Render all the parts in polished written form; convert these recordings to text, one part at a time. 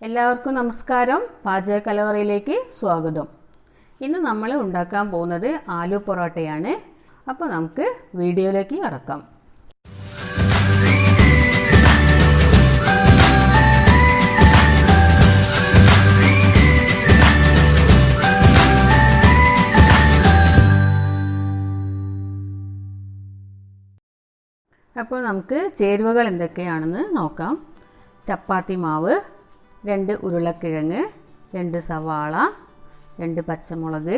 എല്ലാവർക്കും നമസ്കാരം. പാചക കലവറയിലേക്ക് സ്വാഗതം. ഇന്ന് നമ്മൾ ഉണ്ടാക്കാൻ പോകുന്നത് ആലു പൊറോട്ടയാണ്. അപ്പോൾ നമുക്ക് വീഡിയോയിലേക്ക് കടക്കാം. അപ്പോൾ നമുക്ക് ചേരുവകൾ എന്തൊക്കെയാണെന്ന് നോക്കാം. ചപ്പാത്തി മാവ്, 2 ഉരുളക്കിഴങ്ങ്, 2 സവാള, 2 പച്ചമുളക്,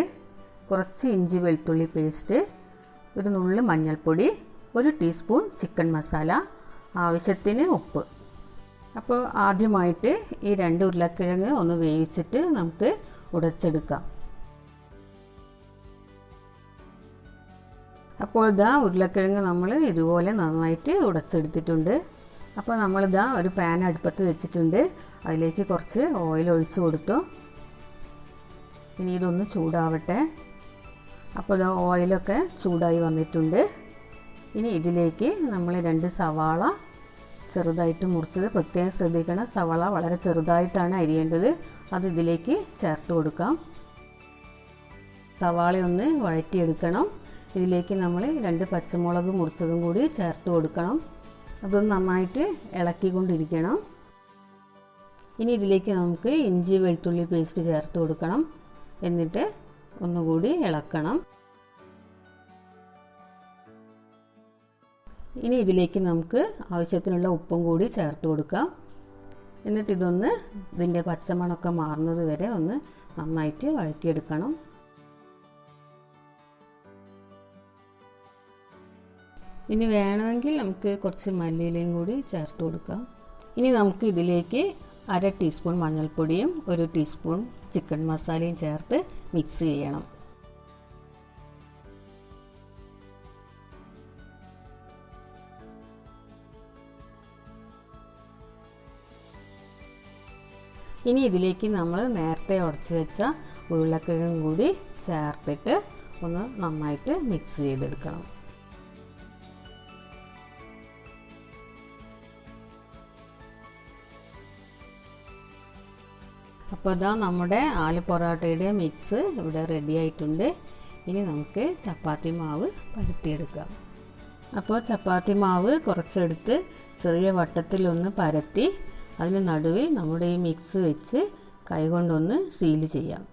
കുറച്ച് ഇഞ്ചി വെളുത്തുള്ളി പേസ്റ്റ്, ഒരു നുള്ളു മഞ്ഞൾപ്പൊടി, 1 ടീസ്പൂൺ ചിക്കൻ മസാല, ആവശ്യത്തിന് ഉപ്പ്. അപ്പോൾ ആദ്യമായിട്ട് ഈ 2 ഉരുളക്കിഴങ്ങ് ഒന്ന് വേവിച്ചിട്ട് നമുക്ക് ഉടച്ചെടുക്കാം. അപ്പോൾ ഇതാ ഉരുളക്കിഴങ്ങ് നമ്മൾ ഇതുപോലെ നന്നായിട്ട് ഉടച്ചെടുത്തിട്ടുണ്ട്. അപ്പോൾ നമ്മളിതാ ഒരു പാൻ അടുപ്പത്ത് വെച്ചിട്ടുണ്ട്. അതിലേക്ക് കുറച്ച് ഓയിൽ ഒഴിച്ചു കൊടുത്തു. ഇനി ഇതൊന്ന് ചൂടാവട്ടെ. അപ്പോൾ ഇതാ ഓയിലൊക്കെ ചൂടായി വന്നിട്ടുണ്ട്. ഇനി ഇതിലേക്ക് നമ്മൾ 2 സവാള ചെറുതായിട്ട് മുറിച്ചത്, പ്രത്യേകം ശ്രദ്ധിക്കണം, സവാള വളരെ ചെറുതായിട്ടാണ് അരിയേണ്ടത്. അത് ഇതിലേക്ക് ചേർത്ത് കൊടുക്കാം. സവാള ഒന്ന് വഴറ്റിയെടുക്കണം. ഇതിലേക്ക് നമ്മൾ 2 പച്ചമുളക് മുറിച്ചതും കൂടി ചേർത്ത് കൊടുക്കണം. അതൊന്ന് നന്നായിട്ട് ഇളക്കിക്കൊണ്ടിരിക്കണം. ഇനി ഇതിലേക്ക് നമുക്ക് ഇഞ്ചി വെളുത്തുള്ളി പേസ്റ്റ് ചേർത്ത് കൊടുക്കണം. എന്നിട്ട് ഒന്നുകൂടി ഇളക്കണം. ഇനി ഇതിലേക്ക് നമുക്ക് ആവശ്യത്തിനുള്ള ഉപ്പും കൂടി ചേർത്ത് കൊടുക്കാം. എന്നിട്ട് ഇതിൻ്റെ പച്ചമണമൊക്കെ മാറുന്നത് വരെ ഒന്ന് നന്നായിട്ട് വഴറ്റിയെടുക്കണം. ഇനി വേണമെങ്കിൽ നമുക്ക് കുറച്ച് മല്ലിയിലയും കൂടി ചേർത്ത് കൊടുക്കാം. ഇനി നമുക്ക് ഇതിലേക്ക് 1/2 ടീസ്പൂൺ മഞ്ഞൾപ്പൊടിയും 1 ടീസ്പൂൺ ചിക്കൻ മസാലയും ചേർത്ത് മിക്സ് ചെയ്യണം. ഇനി ഇതിലേക്ക് നമ്മൾ നേരത്തെ ഉടച്ച് വെച്ച ഉരുളക്കിഴങ്ങും കൂടി ചേർത്തിട്ട് ഒന്ന് നന്നായിട്ട് മിക്സ് ചെയ്തെടുക്കണം. അപ്പോൾ ഇതാ നമ്മുടെ ആലു പൊറോട്ടയുടെ മിക്സ് ഇവിടെ റെഡി ആയിട്ടുണ്ട്. ഇനി നമുക്ക് ചപ്പാത്തി മാവ് പരത്തിയെടുക്കാം. അപ്പോൾ ചപ്പാത്തി മാവ് കുറച്ചെടുത്ത് ചെറിയ വട്ടത്തിലൊന്ന് പരത്തി അതിന് നടുവിൽ നമ്മുടെ ഈ മിക്സ് വെച്ച് കൈകൊണ്ടൊന്ന് സീൽ ചെയ്യാം.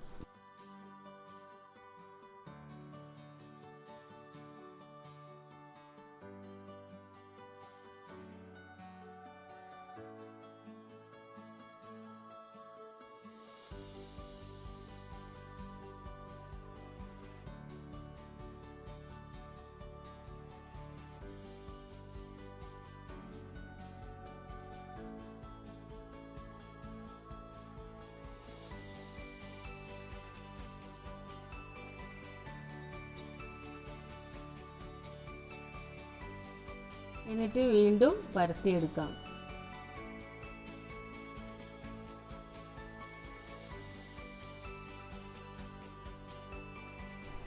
എന്നിട്ട് വീണ്ടും പരത്തിയെടുക്കാം.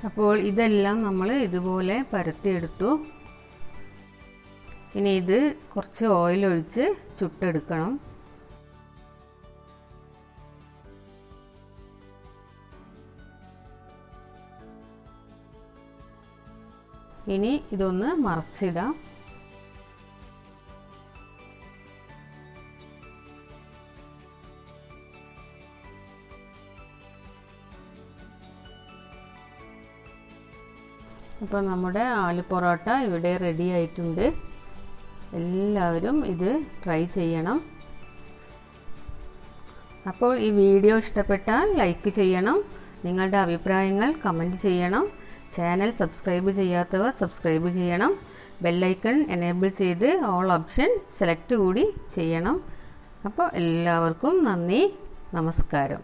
അപ്പോൾ ഇതെല്ലാം നമ്മൾ ഇതുപോലെ പരത്തിയെടുത്തു. ഇനി ഇത് കുറച്ച് ഓയിൽ ഒഴിച്ച് ചുട്ടെടുക്കണം. ഇനി ഇതൊന്ന് മറച്ചിടാം. അപ്പോൾ നമ്മുടെ ആലു പൊറോട്ട ഇവിടെ റെഡി ആയിട്ടുണ്ട്. എല്ലാവരും ഇത് ട്രൈ ചെയ്യണം. അപ്പോൾ ഈ വീഡിയോ ഇഷ്ടപ്പെട്ടാൽ ലൈക്ക് ചെയ്യണം. നിങ്ങളുടെ അഭിപ്രായങ്ങൾ കമൻറ്റ് ചെയ്യണം. ചാനൽ സബ്സ്ക്രൈബ് ചെയ്യാത്തവർ സബ്സ്ക്രൈബ് ചെയ്യണം. ബെല്ലൈക്കൺ എനേബിൾ ചെയ്ത് ഓൾ ഓപ്ഷൻ സെലക്ട് കൂടി ചെയ്യണം. അപ്പോൾ എല്ലാവർക്കും നന്ദി, നമസ്കാരം.